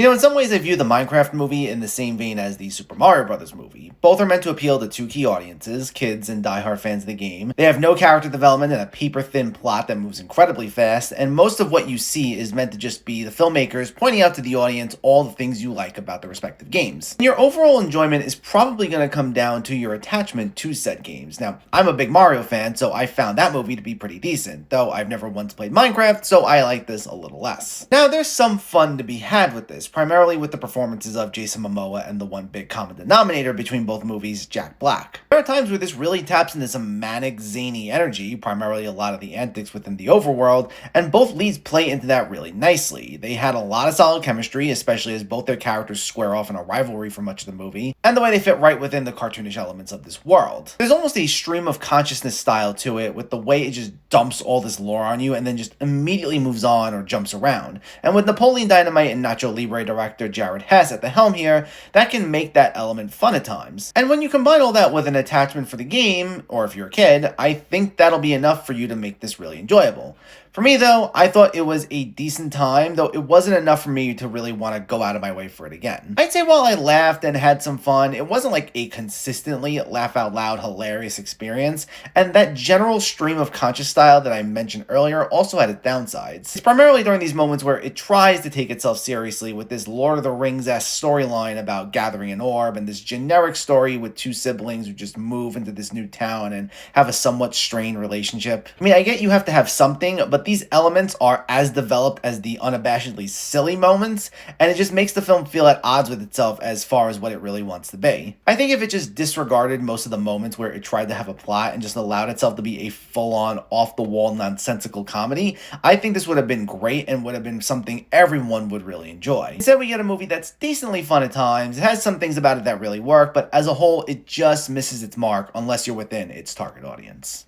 In some ways, I view the Minecraft movie in the same vein as the Super Mario Bros. Movie. Both are meant to appeal to two key audiences, kids and diehard fans of the game. They have no character development and a paper-thin plot that moves incredibly fast, and most of what you see is meant to just be the filmmakers pointing out to the audience all the things you like about the respective games. And your overall enjoyment is probably going to come down to your attachment to said games. Now, I'm a big Mario fan, so I found that movie to be pretty decent, though I've never once played Minecraft, so I like this a little less. Now, there's some fun to be had with this, primarily with the performances of Jason Momoa and the one big common denominator between both movies, Jack Black. There are times where this really taps into some manic, zany energy, primarily a lot of the antics within the overworld, and both leads play into that really nicely. They had a lot of solid chemistry, especially as both their characters square off in a rivalry for much of the movie, and the way they fit right within the cartoonish elements of this world. There's almost a stream of consciousness style to it, with the way it just dumps all this lore on you and then just immediately moves on or jumps around. And with Napoleon Dynamite and Nacho Libre director Jared Hess at the helm here, that can make that element fun at times. And when you combine all that with an attachment for the game, or if you're a kid, I think that'll be enough for you to make this really enjoyable. For me though, I thought it was a decent time, though it wasn't enough for me to really want to go out of my way for it again. I'd say while I laughed and had some fun, it wasn't like a consistently laugh out loud hilarious experience, and that general stream of conscious style that I mentioned earlier also had its downsides. It's primarily during these moments where it tries to take itself seriously with this Lord of the Rings-esque storyline about gathering an orb, and this generic story with two siblings who just move into this new town and have a somewhat strained relationship. I mean, I get you have to have something, but these elements are as developed as the unabashedly silly moments, and it just makes the film feel at odds with itself as far as what it really wants to be. I think if it just disregarded most of the moments where it tried to have a plot and just allowed itself to be a full-on, off-the-wall, nonsensical comedy, I think this would have been great and would have been something everyone would really enjoy. Instead, we get a movie that's decently fun at times, it has some things about it that really work, but as a whole, it just misses its mark unless you're within its target audience.